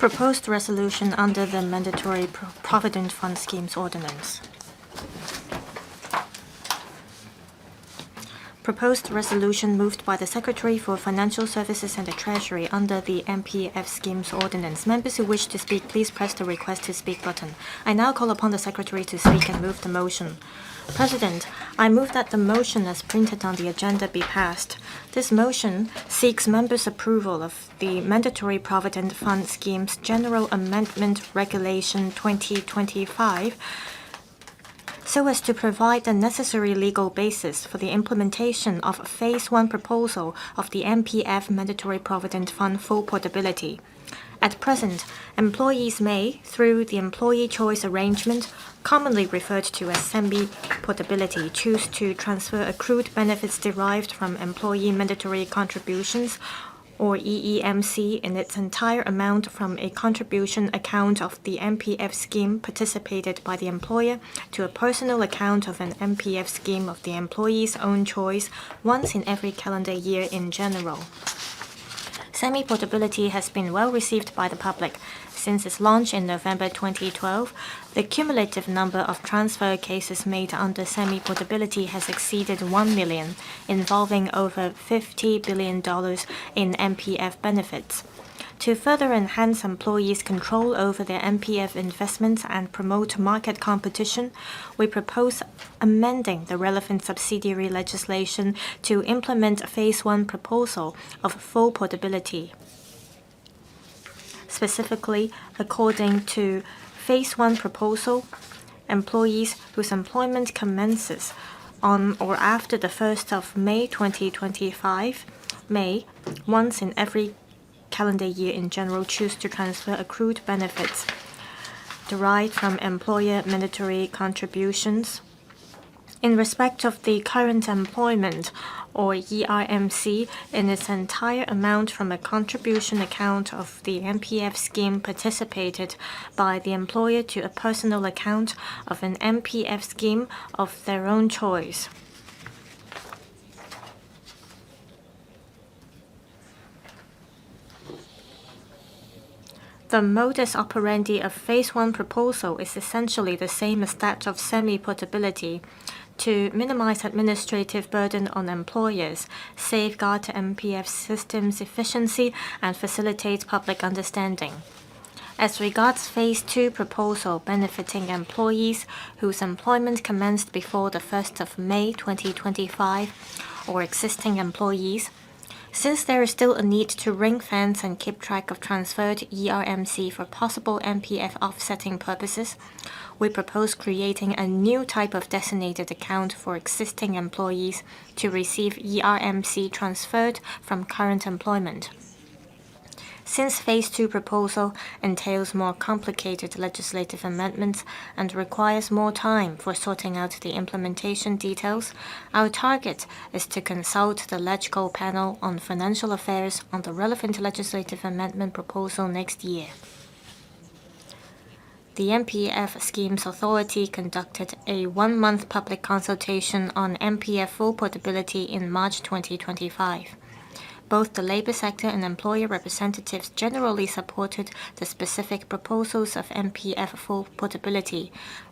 Proposed resolution under the Mandatory Provident Fund Schemes Ordinance. Proposed resolution moved by the Secretary for Financial Services and the Treasury under the MPF Schemes Ordinance. Members who wish to speak, please press the Request to Speak button. I now call upon the Secretary to speak and move the motion. President, I move that the motion as printed on the agenda be passed. This motion seeks members' approval of the Mandatory Provident Fund Schemes General Amendment Regulation 2025 so as to provide the necessary legal basis for the implementation of Phase 1 proposal of the MPF Mandatory Provident Fund full portability. At present, employees may, through the employee choice arrangement, commonly referred to as semi-portability, choose to transfer accrued benefits derived from employee mandatory contributions or EEMC in its entire amount from a contribution account of the MPF scheme participated by the employer to a personal account of an MPF scheme of the employee's own choice once in every calendar year in general. Semi-portability has been well received by the public. Since its launch in November 2012, the cumulative number of transfer cases made under semi-portability has exceeded 1 million, involving over $50 billion in MPF benefits. To further enhance employees' control over their MPF investments and promote market competition, we propose amending the relevant subsidiary legislation to implement Phase 1 proposal of full portability. Specifically, according to Phase 1 proposal, employees whose employment commences on or after the 1st of May 2025 may, once in every calendar year in general, choose to transfer accrued benefits derived from employer mandatory contributions in respect of the current employment or ERMC in its entire amount from a contribution account of the MPF scheme participated by the employer to a personal account of an MPF scheme of their own choice. The modus operandi of Phase 1 proposal is essentially the same as that of semi-portability. To minimize administrative burden on employers, safeguard MPF systems efficiency, and facilitate public understanding. As regards Phase 2 proposal benefiting employees whose employment commenced before the 1st of May 2025 or existing employees, since there is still a need to ring-fence and keep track of transferred ERMC for possible MPF offsetting purposes, we propose creating a new type of designated account for existing employees to receive ERMC transferred from current employment. Since Phase 2 proposal entails more complicated legislative amendments and requires more time for sorting out the implementation details, our target is to consult the LegCo panel on financial affairs on the relevant legislative amendment proposal next year. The MPF Schemes Authority conducted a 1-month public consultation on MPF full portability in March 2025. Both the labor sector and employer representatives generally supported the specific proposals of MPF full portability,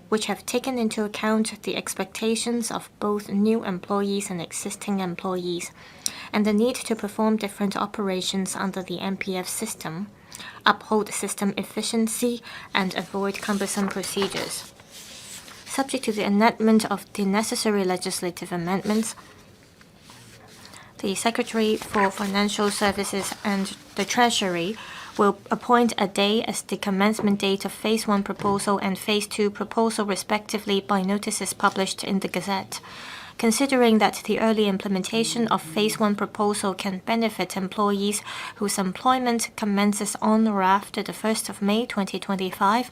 which have taken into account the expectations of both new employees and existing employees, and the need to perform different operations under the MPF system, uphold system efficiency, and avoid cumbersome procedures. Subject to the enactment of the necessary legislative amendments, the Secretary for Financial Services and the Treasury will appoint a day as the commencement date of Phase 1 proposal and Phase 2 proposal respectively by notices published in the Gazette. Considering that the early implementation of Phase 1 proposal can benefit employees whose employment commences on or after the 1st of May 2025,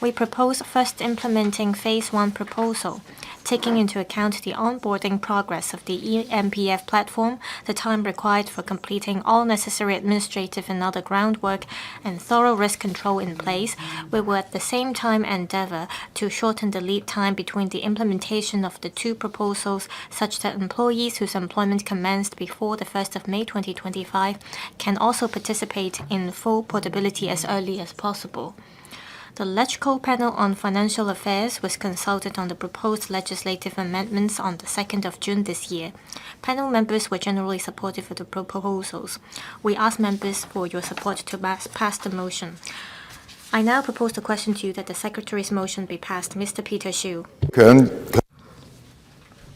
We propose first implementing Phase 1 proposal, taking into account the onboarding progress of the MPF platform, the time required for completing all necessary administrative and other groundwork, and thorough risk control in place. We will at the same time endeavor to shorten the lead time between the implementation of the two proposals such that employees whose employment commenced before the 1st of May 2025 can also participate in full portability as early as possible. The LegCo panel on financial affairs was consulted on the proposed legislative amendments on the 2nd of June this year. Panel members were generally supportive of the proposals. We ask members for your support to pass the motion. I now propose the question to you that the Secretary's motion be passed. Mr. Peter Xu.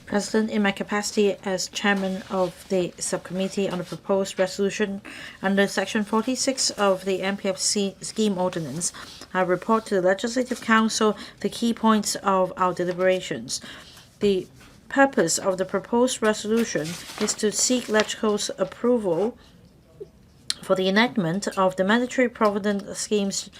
President, in my capacity as Chairman of the Subcommittee on the proposed resolution under Section 46 of the MPF Scheme Ordinance, I report to the Legislative Council the key points of our deliberations. The purpose of the proposed resolution is to seek LegCo's approval for the enactment of the Mandatory Provident Schemes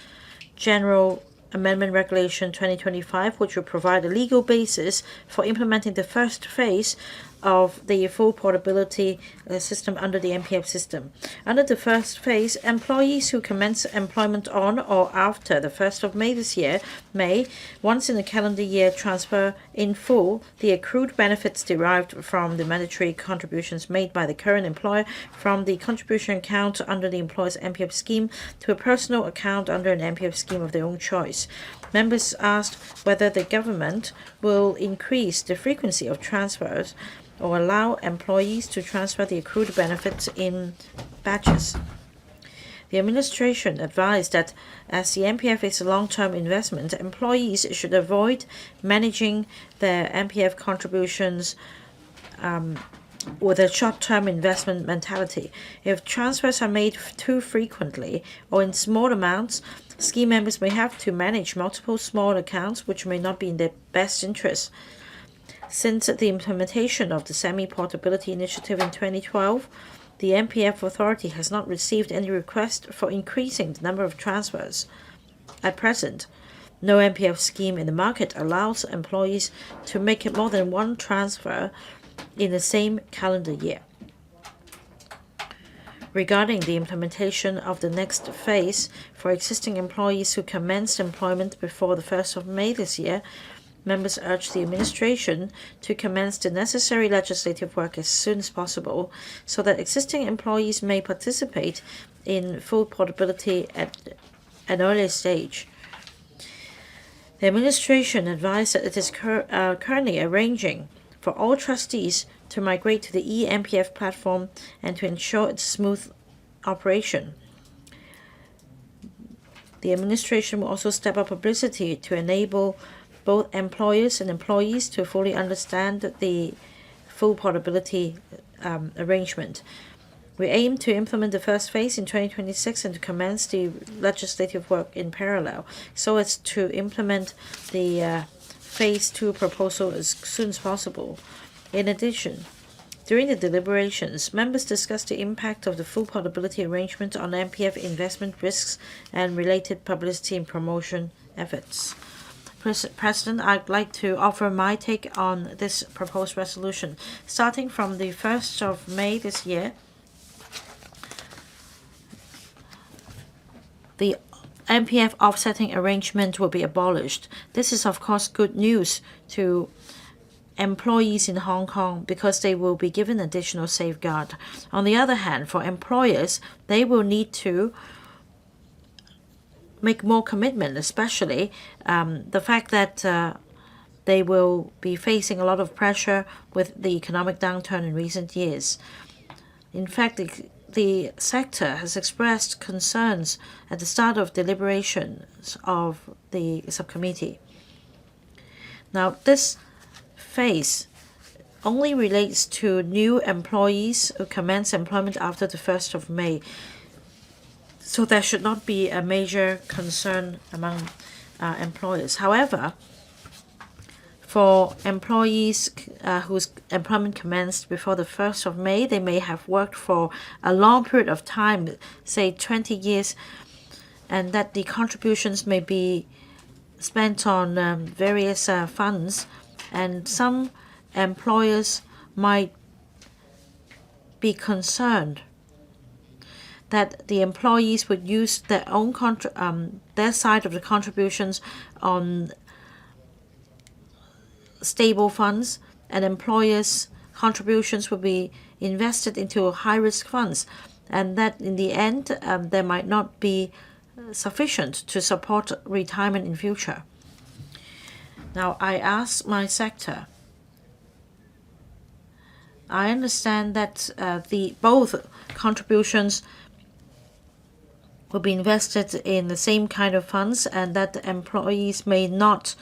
General Amendment Regulation 2025, which will provide a legal basis for implementing the first phase of the full portability system under the MPF system. Under the first phase, employees who commence employment on or after the 1st of May this year may, once in a calendar year, transfer in full the accrued benefits derived from the mandatory contributions made by the current employer from the contribution account under the employer's MPF scheme to a personal account under an MPF scheme of their own choice. Members asked whether the government will increase the frequency of transfers or allow employees to transfer the accrued benefits in batches. The administration advised that as the MPF is a long-term investment, employees should avoid managing their MPF contributions with a short-term investment mentality. If transfers are made too frequently or in small amounts, scheme members may have to manage multiple small accounts which may not be in their best interest. Since the implementation of the Semi-Portability Initiative in 2012, the MPF Authority has not received any request for increasing the number of transfers. At present, no MPF scheme in the market allows employees to make more than one transfer in the same calendar year. Regarding the implementation of the next phase for existing employees who commenced employment before the 1st of May this year, members urge the administration to commence the necessary legislative work as soon as possible so that existing employees may participate in full portability at an earlier stage. The administration advised that it is currently arranging for all trustees to migrate to the eMPF platform and to ensure its smooth operation. The administration will also step up publicity to enable both employers and employees to fully understand the full portability arrangement. We aim to implement the first phase in 2026 and to commence the legislative work in parallel so as to implement the Phase 2 proposal as soon as possible. In addition, during the deliberations, members discussed the impact of the full portability arrangement on MPF investment risks and related publicity and promotion efforts. President, I'd like to offer my take on this proposed resolution. Starting from the 1st of May this year, the MPF offsetting arrangement will be abolished. This is, of course, good news to employees in Hong Kong because they will be given additional safeguard. On the other hand, for employers, they will need to make more commitment, especially the fact that they will be facing a lot of pressure with the economic downturn in recent years. In fact, the sector has expressed concerns at the start of deliberations of the subcommittee. Now, this phase only relates to new employees who commence employment after the 1st of May. So there should not be a major concern among employers. However, for employees whose employment commenced before the 1st of May, they may have worked for a long period of time, say 20 years, and that the contributions may be spent on various funds, and some employers might be concerned that the employees would use their own their side of the contributions on stable funds, and employers' contributions will be invested into high-risk funds, and that in the end there might not be sufficient to support retirement in future. Now, I asked my sector. I understand that both contributions will be invested in the same kind of funds, and that the employees may not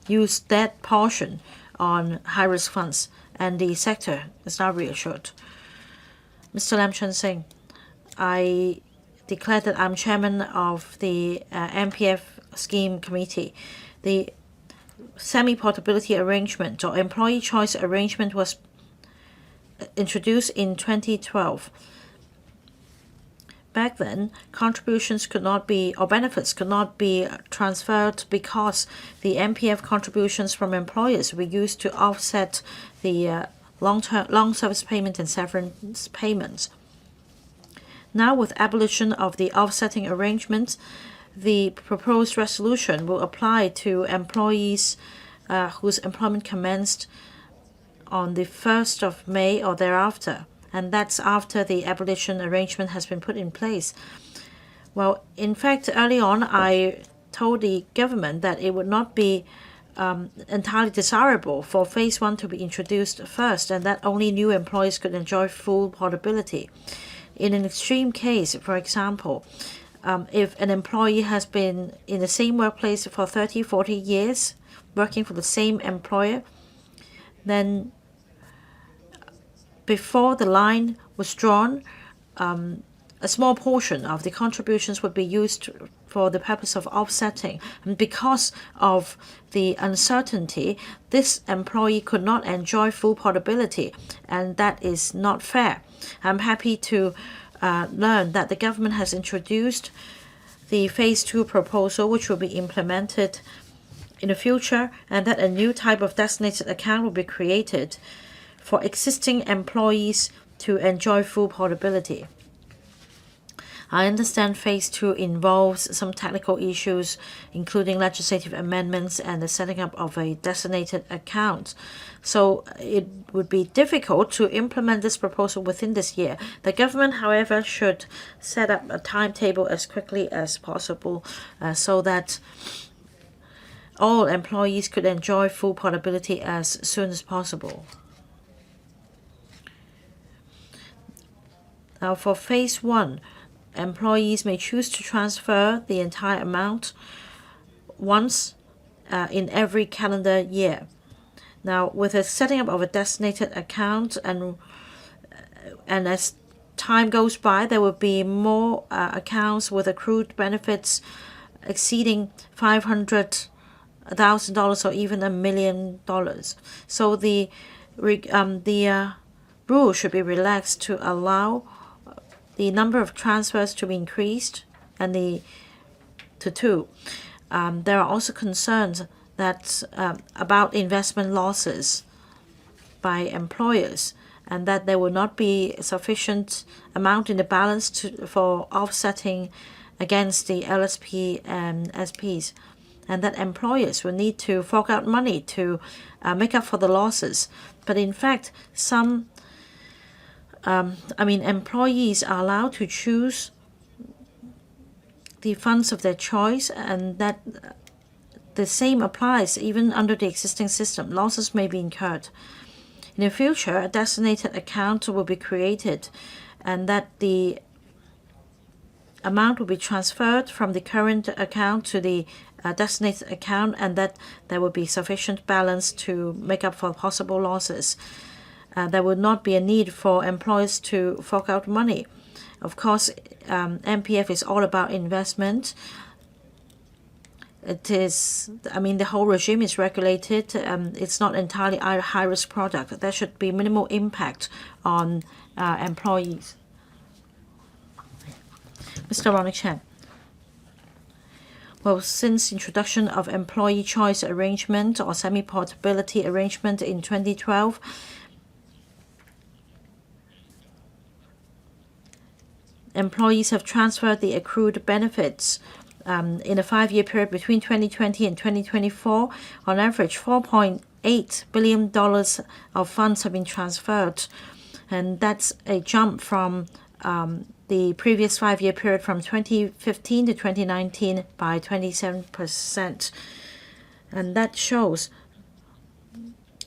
use that portion on high-risk funds, and the sector is not reassured. Mr. Lam Chun Sing, I declare that I'm chairman of the MPF scheme committee. The semi-portability arrangement or employee choice arrangement was introduced in 2012. Back then, contributions could not be, or benefits could not be transferred because the MPF contributions from employers were used to offset the long service payment and severance payments. Now, with abolition of the offsetting arrangement, the proposed resolution will apply to employees whose employment commenced on the 1st of May or thereafter, and that's after the abolition arrangement has been put in place. Well, in fact, early on, I told the government that it would not be entirely desirable for Phase 1 to be introduced first, and that only new employees could enjoy full portability. In an extreme case, for example, if an employee has been in the same workplace for 30, 40 years, working for the same employer, then before the line was drawn, a small portion of the contributions would be used for the purpose of offsetting. And because of the uncertainty, this employee could not enjoy full portability, and that is not fair. I'm happy to learn that the government has introduced the Phase 2 proposal, which will be implemented in the future, and that a new type of designated account will be created for existing employees to enjoy full portability. I understand Phase 2 involves some technical issues, including legislative amendments and the setting up of a designated account. So it would be difficult to implement this proposal within this year. The government, however, should set up a timetable as quickly as possible so that all employees could enjoy full portability as soon as possible. Now, for Phase 1, employees may choose to transfer the entire amount once in every calendar year. Now, with the setting up of a designated account and as time goes by, there will be more accounts with accrued benefits exceeding $500,000 or even $1 million. So the rule should be relaxed to allow the number of transfers to be increased and to two. There are also concerns that about investment losses by employers, and that there will not be sufficient amount in the balance for offsetting against the LSP and SPs, and that employers will need to fork out money to make up for the losses. But in fact, employees are allowed to choose the funds of their choice, and that the same applies even under the existing system. Losses may be incurred. In the future, a designated account will be created, and that the amount will be transferred from the current account to the designated account, and that there will be sufficient balance to make up for possible losses. There would not be a need for employers to fork out money. Of course, MPF is all about investment. It is, the whole regime is regulated. It's not entirely a high-risk product. There should be minimal impact on employees. Mr. Ronnie Chan. Well, since introduction of employee choice arrangement or semi-portability arrangement in 2012, employees have transferred the accrued benefits in a 5-year period between 2020 and 2024. On average, $4.8 billion of funds have been transferred, and that's a jump from the previous 5-year period from 2015 to 2019 by 27%. And that shows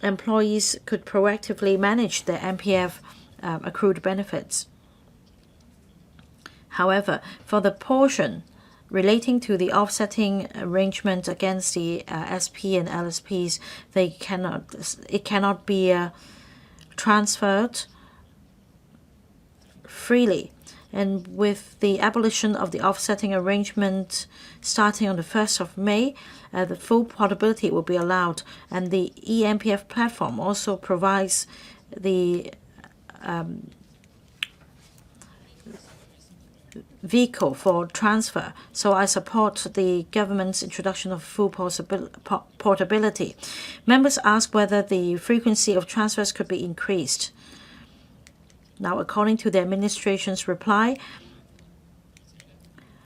employees could proactively manage their MPF accrued benefits. However, for the portion relating to the offsetting arrangement against the SP and LSPs, it cannot be transferred freely. And with the abolition of the offsetting arrangement starting on the 1st of May, the full portability will be allowed. And the eMPF platform also provides the vehicle for transfer. So I support the government's introduction of full portability. Members ask whether the frequency of transfers could be increased. Now, according to the administration's reply,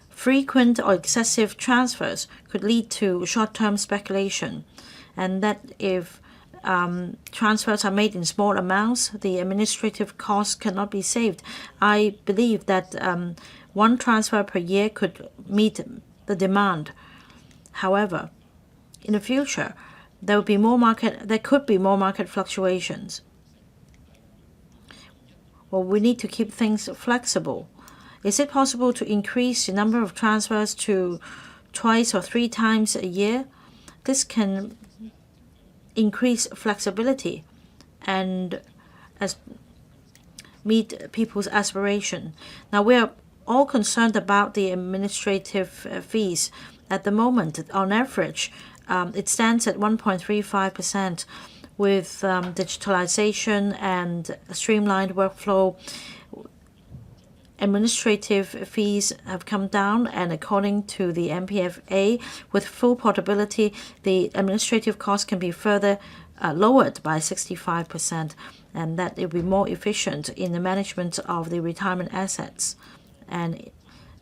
frequent or excessive transfers could lead to short-term speculation, and that if transfers are made in small amounts, the administrative costs cannot be saved. I believe that one transfer per year could meet the demand. However, in the future, there could be more market fluctuations. Well, we need to keep things flexible. Is it possible to increase the number of transfers to twice or 3 times a year? This can increase flexibility and meet people's aspiration. Now, we are all concerned about the administrative fees. At the moment, on average, it stands at 1.35%. With digitalization and streamlined workflow, administrative fees have come down, and according to the MPFA, with full portability, the administrative costs can be further lowered by 65%, and that it will be more efficient in the management of the retirement assets, and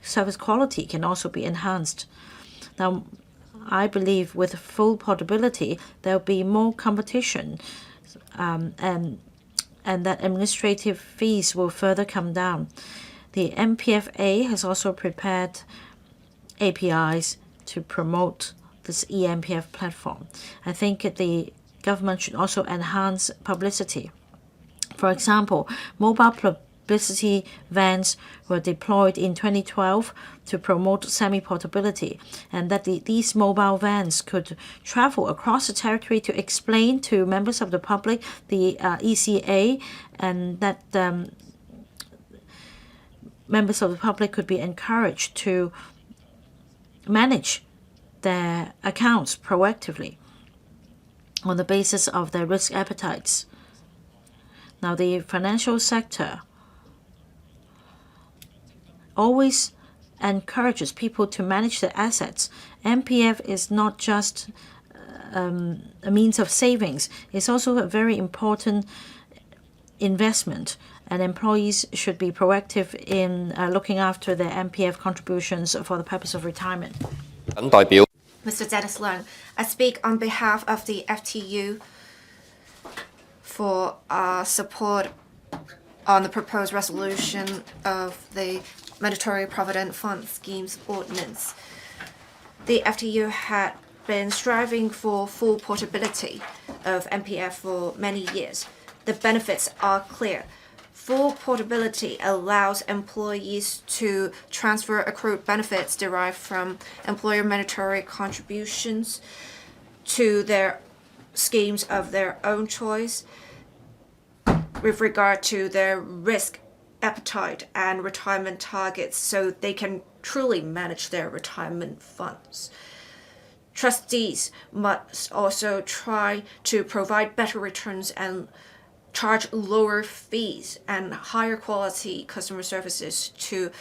service quality can also be enhanced. Now, I believe with full portability, there will be more competition, and that administrative fees will further come down. The MPFA has also prepared APIs to promote this eMPF platform. I think the government should also enhance publicity. For example, mobile publicity vans were deployed in 2012 to promote semi-portability, and that these mobile vans could travel across the territory to explain to members of the public the ECA, and that members of the public could be encouraged to manage their accounts proactively on the basis of their risk appetites. Now, the financial sector always encourages people to manage their assets. MPF is not just a means of savings. It's also a very important investment, and employees should be proactive in looking after their MPF contributions for the purpose of retirement. Mr. Dennis Leung, I speak on behalf of the FTU for support on the proposed resolution of the Mandatory Provident Fund Schemes Ordinance. The FTU had been striving for full portability of MPF for many years. The benefits are clear. Full portability allows employees to transfer accrued benefits derived from employer mandatory contributions to their schemes of their own choice with regard to their risk appetite and retirement targets, so they can truly manage their retirement funds. Trustees must also try to provide better returns and charge lower fees and higher quality customer services to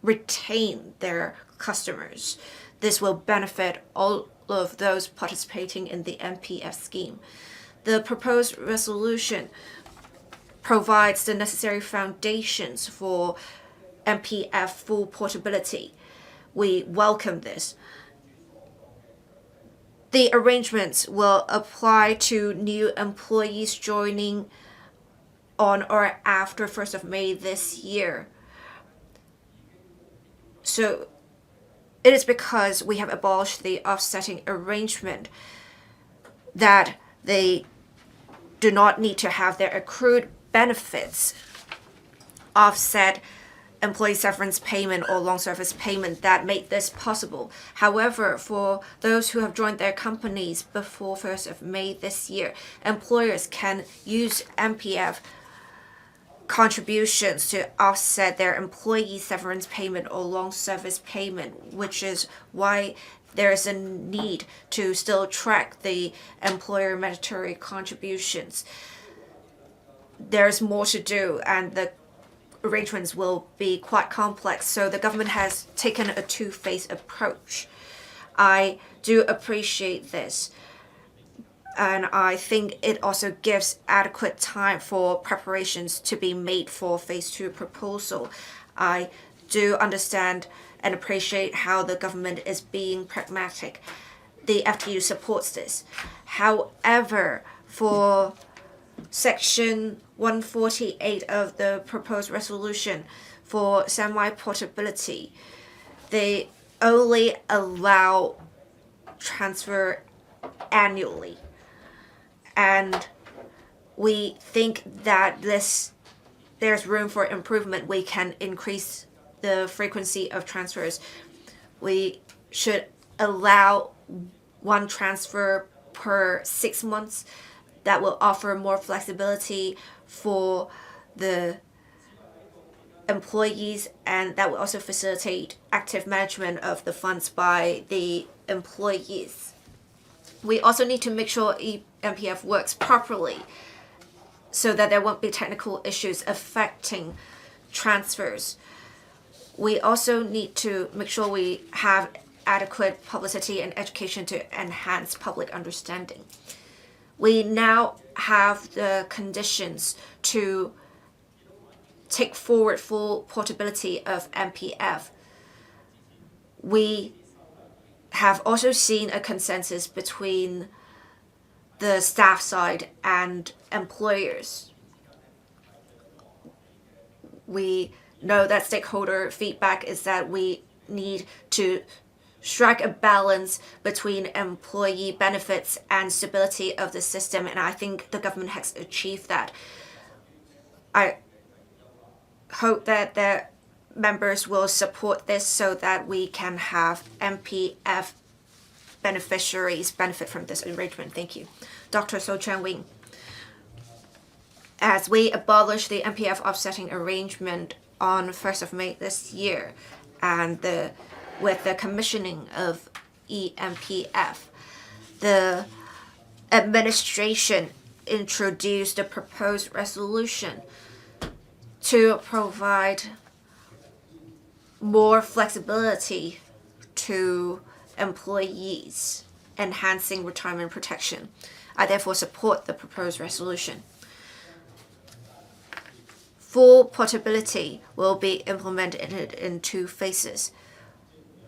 retain their customers. this will benefit all of those participating in the MPF scheme. The proposed resolution provides the necessary foundations for MPF full portability. We welcome this. The arrangements will apply to new employees joining on or after 1st of May this year. So it is because we have abolished the offsetting arrangement that they do not need to have their accrued benefits offset employee severance payment or long service payment that made this possible. However, for those who have joined their companies before 1st of May this year, employers can use MPF contributions to offset their employee severance payment or long service payment, which is why there is a need to still track the employer mandatory contributions. There's more to do, and the arrangements will be quite complex, so the government has taken a two-phase approach. I do appreciate this, and I think it also gives adequate time for preparations to be made for phase 2 proposal. I do understand and appreciate how the government is being pragmatic. The FTU supports this. However, for Section 148 of the proposed resolution for semi-portability, they only allow transfer annually. And we think that there's room for improvement. We can increase the frequency of transfers. We should allow one transfer per 6 months. That will offer more flexibility for the employees, and that will also facilitate active management of the funds by the employees. We also need to make sure MPF works properly so that there won't be technical issues affecting transfers. We also need to make sure we have adequate publicity and education to enhance public understanding. We now have the conditions to take forward full portability of MPF. We have also seen a consensus between the staff side and employers. We know that stakeholder feedback is that we need to strike a balance between employee benefits and stability of the system, and I think the government has achieved that. I hope that the members will support this so that we can have MPF beneficiaries benefit from this arrangement. Thank you. Dr. So Chan-Wing. As we abolish the MPF offsetting arrangement on 1st of May this year, and with the commissioning of eMPF, the administration introduced a proposed resolution to provide more flexibility to employees, enhancing retirement protection. I therefore support the proposed resolution. Full portability will be implemented in 2 phases.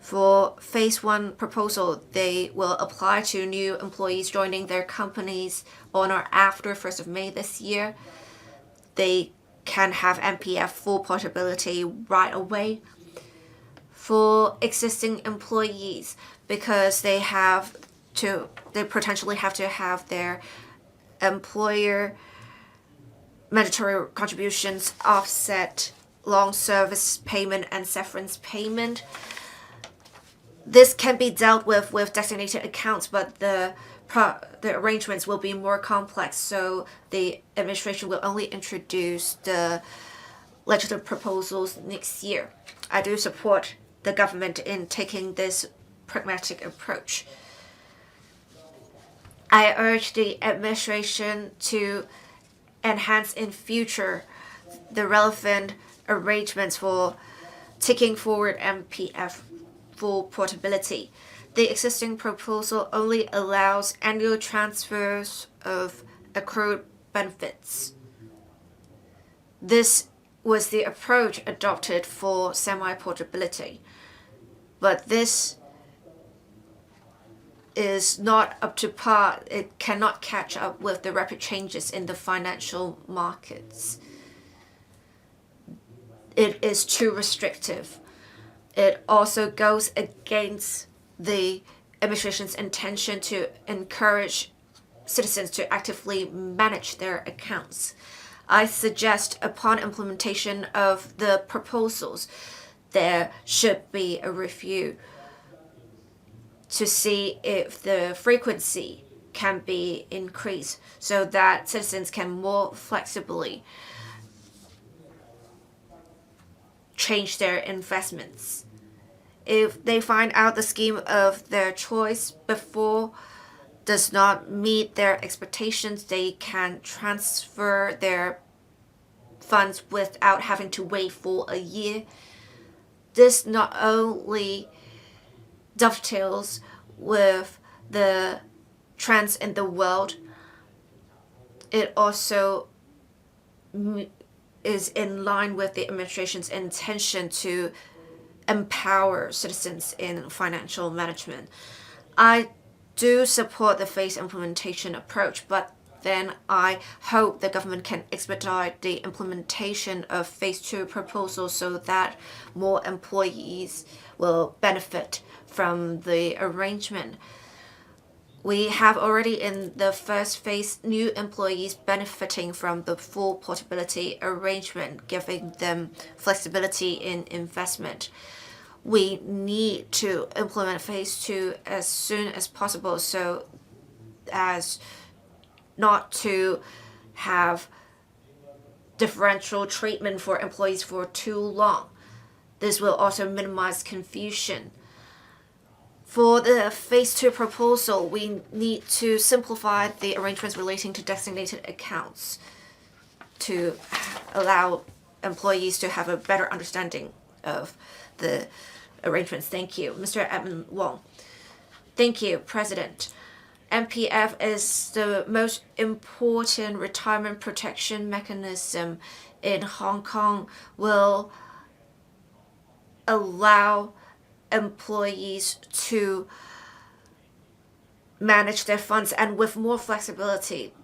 For phase 1 proposal, they will apply to new employees joining their companies on or after 1st of May this year. They can have MPF full portability right away. For existing employees, because they potentially have to have their employer mandatory contributions offset long service payment and severance payment. This can be dealt with designated accounts, but the arrangements will be more complex, so the administration will only introduce the legislative proposals next year. I do support the government in taking this pragmatic approach. I urge the administration to enhance in future the relevant arrangements for taking forward MPF full portability. The existing proposal only allows annual transfers of accrued benefits. This was the approach adopted for semi-portability, but this is not up to par. It cannot catch up with the rapid changes in the financial markets. It is too restrictive. It also goes against the administration's intention to encourage citizens to actively manage their accounts. I suggest upon implementation of the proposals, there should be a review to see if the frequency can be increased so that citizens can more flexibly change their investments. If they find out the scheme of their choice before does not meet their expectations, they can transfer their funds without having to wait for a year. This not only dovetails with the trends in the world, it also is in line with the administration's intention to empower citizens in financial management. I do support the phased implementation approach, but then I hope the government can expedite the implementation of phase 2 proposals so that more employees will benefit from the arrangement. We have already in the first phase new employees benefiting from the full portability arrangement, giving them flexibility in investment. We need to implement phase 2 as soon as possible so as not to have differential treatment for employees for too long. This will also minimize confusion. For the phase 2 proposal, we need to simplify the arrangements relating to designated accounts to allow employees to have a better understanding of the arrangements. Thank you. Mr. Edmund Wong. Thank you, President. MPF is the most important retirement protection mechanism in Hong Kong, will allow employees to manage their funds, and with more flexibility,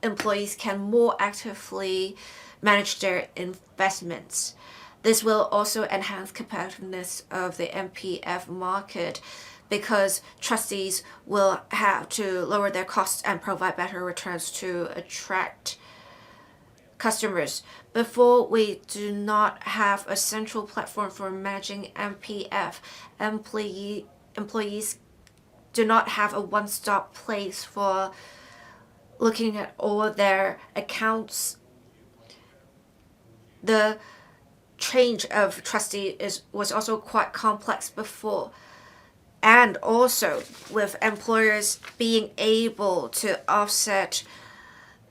employees can more actively manage their investments. This will also enhance competitiveness of the MPF market because trustees will have to lower their costs and provide better returns to attract customers. Before, we do not have a central platform for managing MPF. Employees do not have a one-stop place for looking at all their accounts. The change of trustee was also quite complex before. And also with employers being able to offset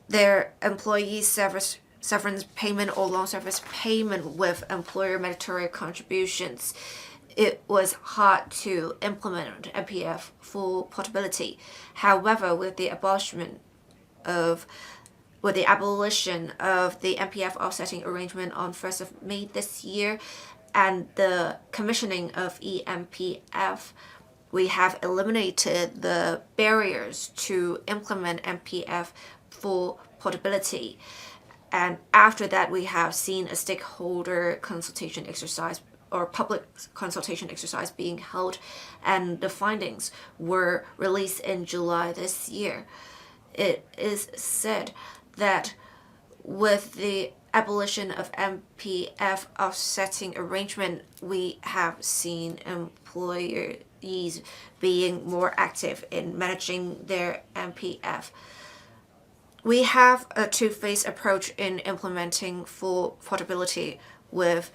their employees' severance payment or long service payment with employer mandatory contributions, it was hard to implement MPF full portability. However, with the abolition of the MPF offsetting arrangement on 1st of May this year and the commissioning of eMPF, we have eliminated the barriers to implement MPF full portability. And after that, we have seen a stakeholder consultation exercise or public consultation exercise being held, and the findings were released in July this year. It is said that with the abolition of MPF offsetting arrangement, we have seen employees being more active in managing their MPF. We have a two-phase approach in implementing full portability, with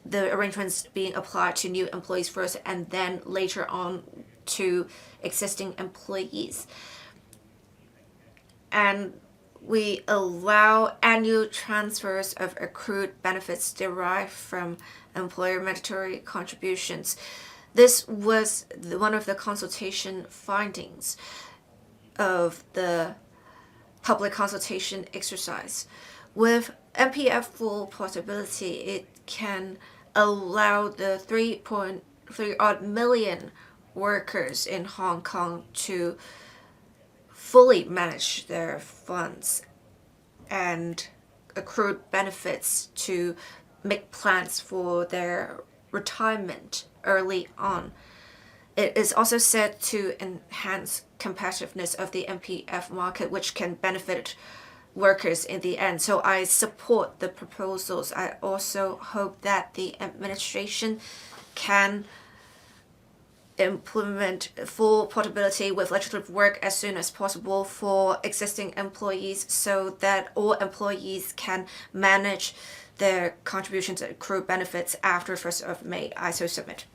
the arrangements being applied to new employees first and then later on to existing employees. And we allow annual transfers of accrued benefits derived from employer mandatory contributions. This was one of the consultation findings of the public consultation exercise. With MPF full portability, it can allow the 3.3 odd million workers in Hong Kong to fully manage their funds and accrued benefits to make plans for their retirement early on. It is also said to enhance competitiveness of the MPF market, which can benefit workers in the end. So I support the proposals. I also hope that the administration can implement full portability with legislative work as soon as possible for existing employees so that all employees can manage their contributions and accrue benefits after 1st of May. I so submit.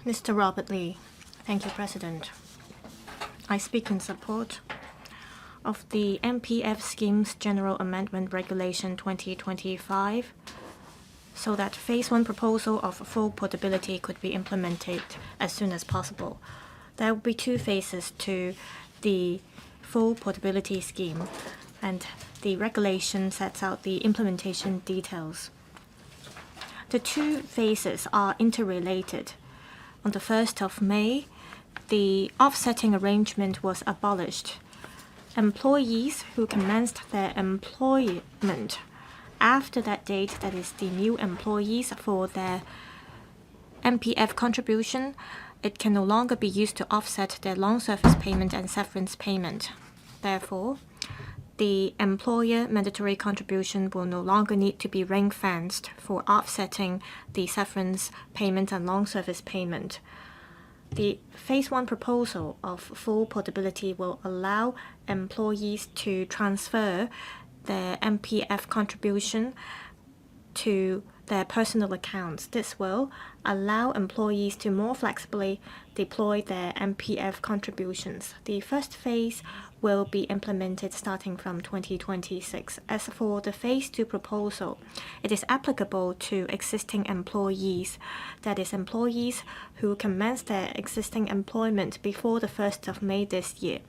Mr. Robert Lee. Thank you, President. I speak in support of the MPF Schemes General Amendment Regulation 2025 so that Phase 1 proposal of full portability could be implemented as soon as possible. There will be 2 phases to the full portability scheme, and the regulation sets out the implementation details. The 2 phases are interrelated. On the 1st of May, the offsetting arrangement was abolished. Employees who commenced their employment after that date, that is the new employees, for their MPF contribution, it can no longer be used to offset their long service payment and severance payment. Therefore, the employer mandatory contribution will no longer need to be ring-fenced for offsetting the severance payment and long service payment. The Phase 1 proposal of full portability will allow employees to transfer their MPF contribution to their personal accounts. This will allow employees to more flexibly deploy their MPF contributions. The first phase will be implemented starting from 2026. As for the Phase 2 proposal, it is applicable to existing employees, that is, employees who commenced their existing employment before the 1st of May this year.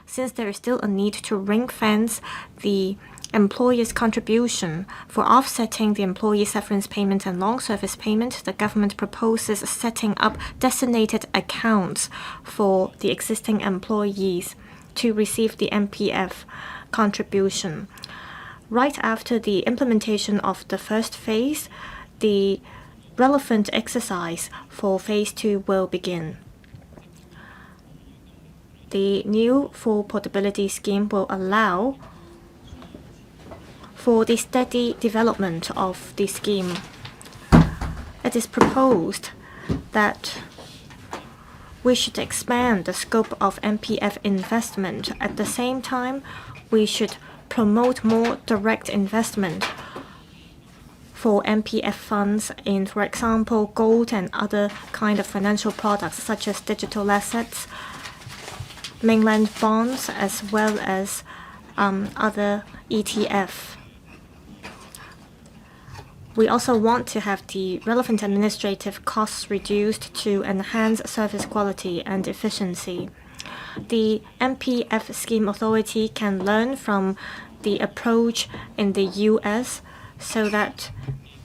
Since there is still a need to ring-fence the employer's contribution for offsetting the employee severance payment and long service payment, the government proposes setting up designated accounts for the existing employees to receive the MPF contribution. Right after the implementation of the first phase, the relevant exercise for Phase 2 will begin. The new full portability scheme will allow for the steady development of the scheme. It is proposed that we should expand the scope of MPF investment. At the same time, we should promote more direct investment for MPF funds in, for example, gold and other kind of financial products such as digital assets, mainland bonds, as well as other ETF. We also want to have the relevant administrative costs reduced to enhance service quality and efficiency. The MPF Scheme Authority can learn from the approach in the US so that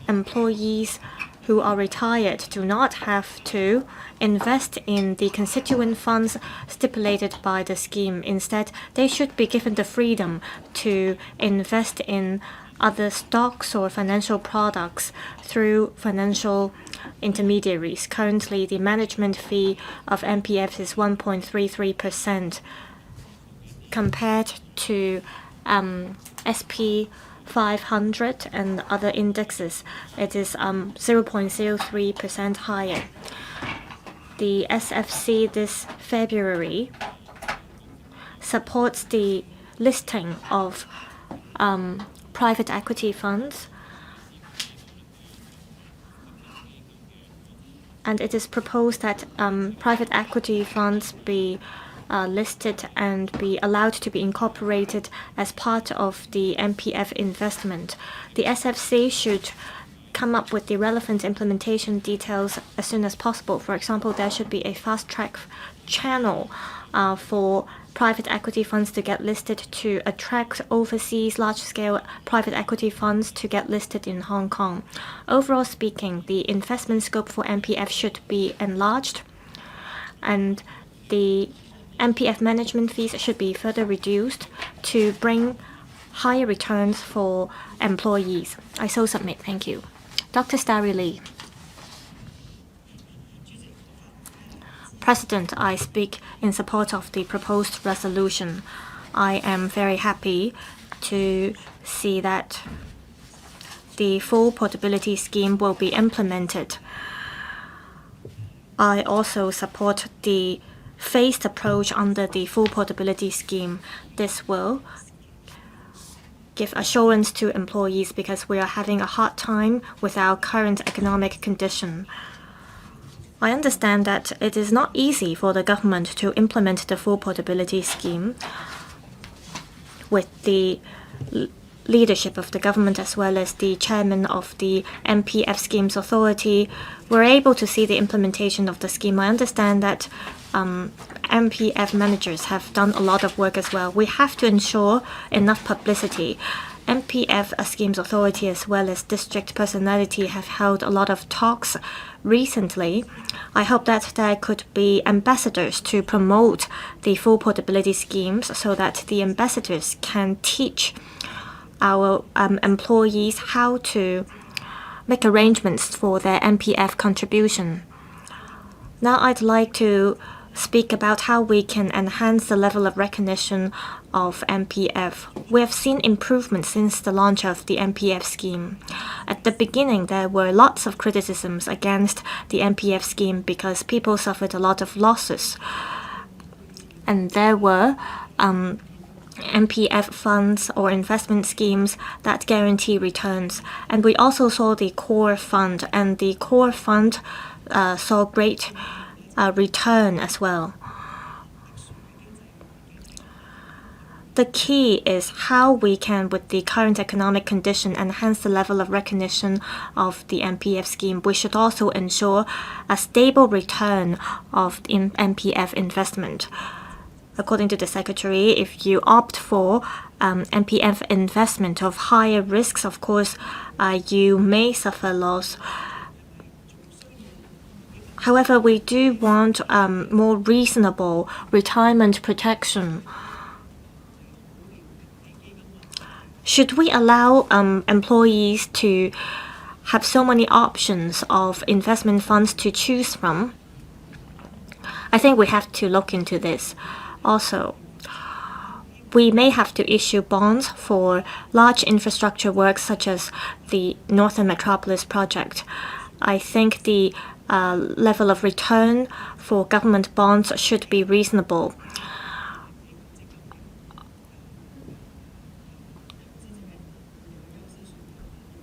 employees who are retired do not have to invest in the constituent funds stipulated by the scheme. Instead, they should be given the freedom to invest in other stocks or financial products through financial intermediaries. Currently, the management fee of MPF is 1.33%. Compared to SP 500 and other indexes, it is 0.03% higher. The SFC this February supports the listing of private equity funds, and it is proposed that private equity funds be listed and be allowed to be incorporated as part of the MPF investment. The SFC should come up with the relevant implementation details as soon as possible. For example, there should be a fast-track channel for private equity funds to get listed to attract overseas large-scale private equity funds to get listed in Hong Kong. Overall speaking, the investment scope for MPF should be enlarged, and the MPF management fees should be further reduced to bring higher returns for employees. I so submit. Thank you. Dr. Starry Lee. President, I speak in support of the proposed resolution. I am very happy to see that the full portability scheme will be implemented. I also support the phased approach under the full portability scheme. This will give assurance to employees because we are having a hard time with our current economic condition. I understand that it is not easy for the government to implement the full portability scheme. With the leadership of the government as well as the chairman of the MPF Schemes Authority, we're able to see the implementation of the scheme. I understand that MPF managers have done a lot of work as well. We have to ensure enough publicity. MPF Schemes Authority as well as district personality have held a lot of talks recently. I hope that there could be ambassadors to promote the full portability schemes so that the ambassadors can teach our employees how to make arrangements for their MPF contribution. Now I'd like to speak about how we can enhance the level of recognition of MPF. We have seen improvements since the launch of the MPF scheme. At the beginning, there were lots of criticisms against the MPF scheme because people suffered a lot of losses. And there were MPF funds or investment schemes that guarantee returns. And we also saw the core fund, and the core fund saw great return as well. The key is how we can, with the current economic condition, enhance the level of recognition of the MPF scheme. We should also ensure a stable return of MPF investment. According to the Secretary, if you opt for MPF investment of higher risks, of course, you may suffer loss. However, we do want more reasonable retirement protection. Should we allow employees to have so many options of investment funds to choose from? I think we have to look into this. Also, we may have to issue bonds for large infrastructure works such as the Northern Metropolis project. I think the level of return for government bonds should be reasonable.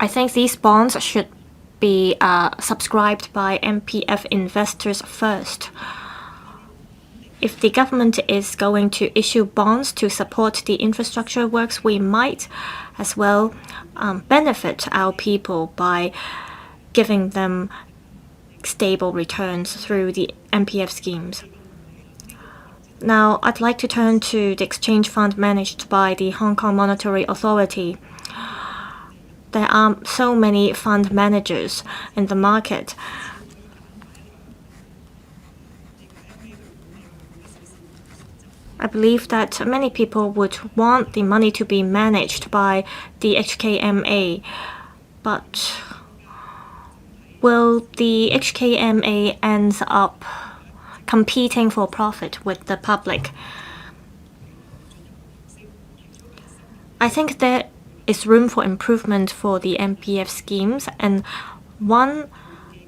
I think these bonds should be subscribed by MPF investors first. If the government is going to issue bonds to support the infrastructure works, we might as well benefit our people by giving them stable returns through the MPF schemes. Now, I'd like to turn to the exchange fund managed by the Hong Kong Monetary Authority. There are so many fund managers in the market. I believe that many people would want the money to be managed by the HKMA, but will the HKMA end up competing for profit with the public? I think there is room for improvement for the MPF schemes, and one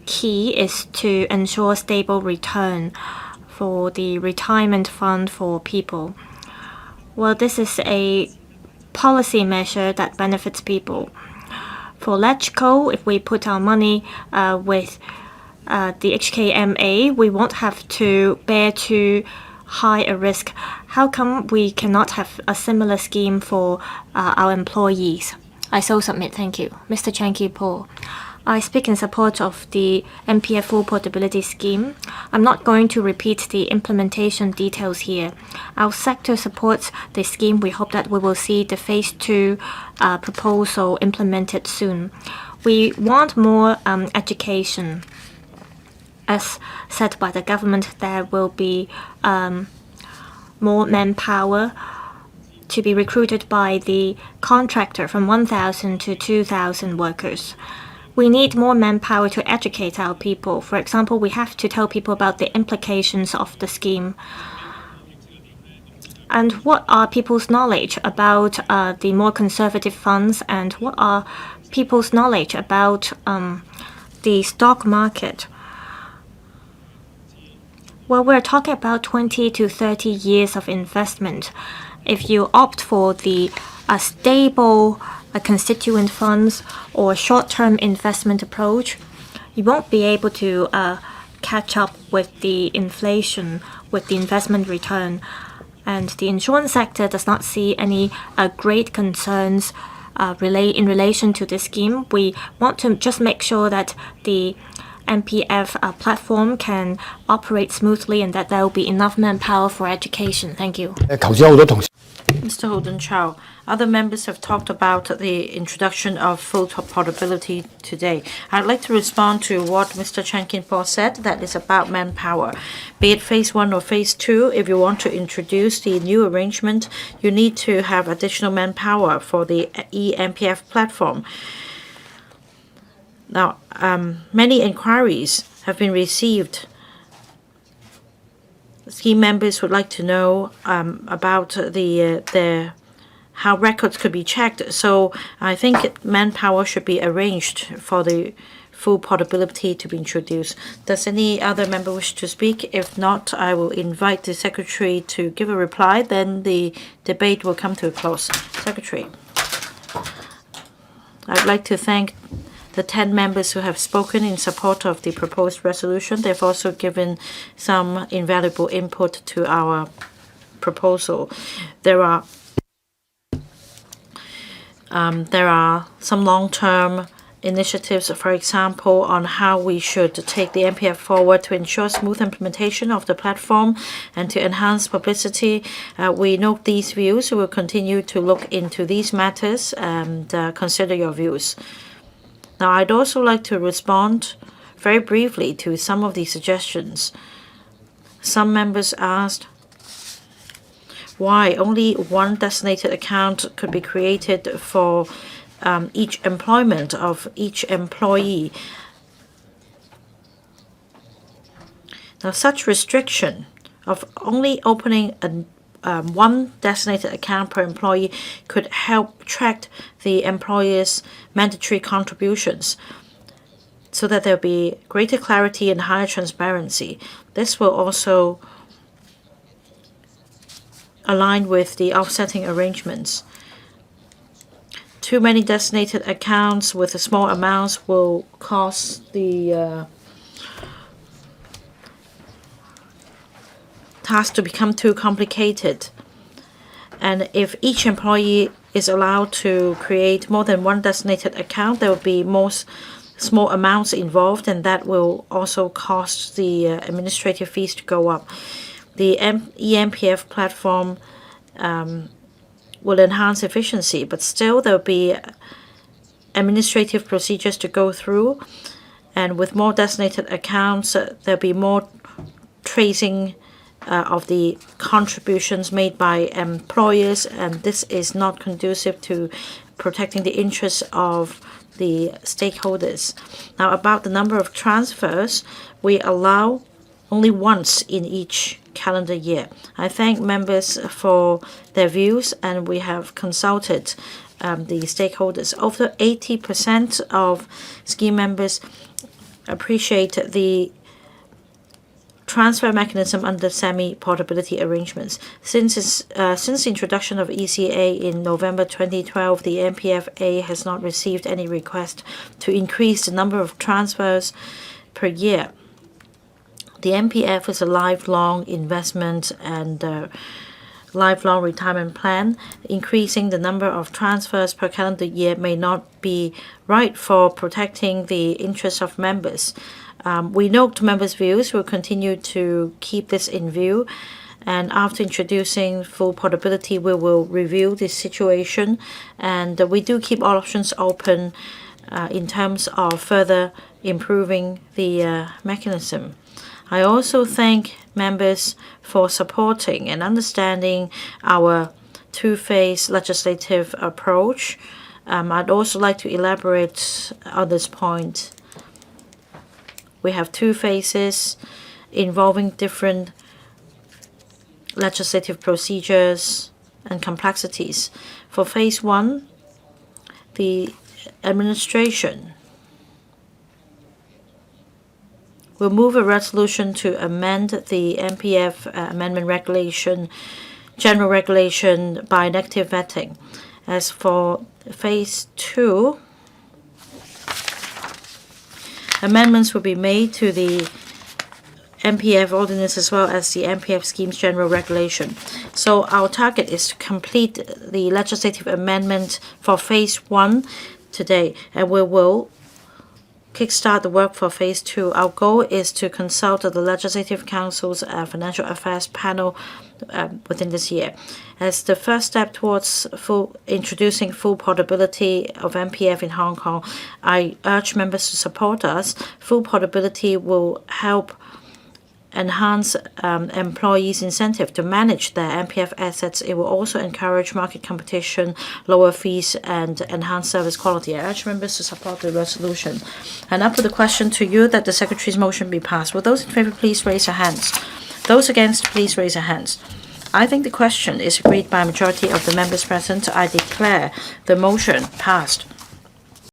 key is to ensure stable return for the retirement fund for people. Well, this is a policy measure that benefits people. For LegCo, if we put our money with the HKMA, we won't have to bear too high a risk. How come we cannot have a similar scheme for our employees? I so submit. Thank you. Mr. Chan Ki-po. I speak in support of the MPF full portability scheme. I'm not going to repeat the implementation details here. Our sector supports the scheme. We hope that we will see the phase 2 proposal implemented soon. We want more education. As said by the government, there will be more manpower to be recruited by the contractor from 1,000 to 2,000 workers. We need more manpower to educate our people. For example, we have to tell people about the implications of the scheme. And what are people's knowledge about the more conservative funds, and what are people's knowledge about the stock market? Well, we're talking about 20 to 30 years of investment. If you opt for the stable constituent funds or short-term investment approach, you won't be able to catch up with the inflation, with the investment return. And the insurance sector does not see any great concerns in relation to this scheme. We want to just make sure that the MPF platform can operate smoothly and that there will be enough manpower for education. Thank you. Mr. Holden Chow, other members have talked about the introduction of full portability today. I'd like to respond to what Mr. Chan Kin-po said, that is about manpower. Be it phase 1 or phase 2, if you want to introduce the new arrangement, you need to have additional manpower for the eMPF platform. Now, many inquiries have been received. Scheme members would like to know about how records could be checked. So I think manpower should be arranged for the full portability to be introduced. Does any other member wish to speak? If not, I will invite the Secretary to give a reply. Then the debate will come to a close. Secretary. I'd like to thank the 10 members who have spoken in support of the proposed resolution. They've also given some invaluable input to our proposal. There are some long-term initiatives, for example, on how we should take the MPF forward to ensure smooth implementation of the platform and to enhance publicity. We note these views. We will continue to look into these matters and consider your views. Now, I'd also like to respond very briefly to some of the suggestions. Some members asked why only one designated account could be created for each employment of each employee. Now, such restriction of only opening one designated account per employee could help track the employer's mandatory contributions so that there will be greater clarity and higher transparency. This will also align with the offsetting arrangements. Too many designated accounts with small amounts will cause the task to become too complicated. And if each employee is allowed to create more than one designated account, there will be more small amounts involved, and that will also cause the administrative fees to go up. The eMPF platform will enhance efficiency, but still there will be administrative procedures to go through, and with more designated accounts, there will be more tracing of the contributions made by employers, and this is not conducive to protecting the interests of the stakeholders. Now, about the number of transfers, we allow only once in each calendar year. I thank members for their views, and we have consulted the stakeholders. Over 80% of scheme members appreciate the transfer mechanism under semi-portability arrangements. Since the introduction of ECA in November 2012, the MPFA has not received any request to increase the number of transfers per year. The MPF is a lifelong investment, and lifelong retirement plan, increasing the number of transfers per calendar year may not be right for protecting the interests of members. We note members' views. We'll continue to keep this in view. And after introducing full portability, we will review the situation. And we do keep all options open in terms of further improving the mechanism. I also thank members for supporting and understanding our two-phase legislative approach. I'd also like to elaborate on this point. We have two phases involving different legislative procedures and complexities. For phase 1, the administration will move a resolution to amend the MPF amendment regulation, general regulation by negative vetting. As for phase 2, amendments will be made to the MPF ordinance as well as the MPF scheme's general regulation. So our target is to complete the legislative amendment for phase 1 today, and we will kickstart the work for phase 2. Our goal is to consult the Legislative Council's Financial Affairs panel within this year. As the first step towards introducing full portability of MPF in Hong Kong, I urge members to support us. Full portability will help enhance employees' incentive to manage their MPF assets. It will also encourage market competition, lower fees, and enhance service quality. I urge members to support the resolution. And I put the question to you that the Secretary's motion be passed. Will those in favour please raise your hands? Those against, please raise your hands. I think the question is agreed by a majority of the members present. I declare the motion passed.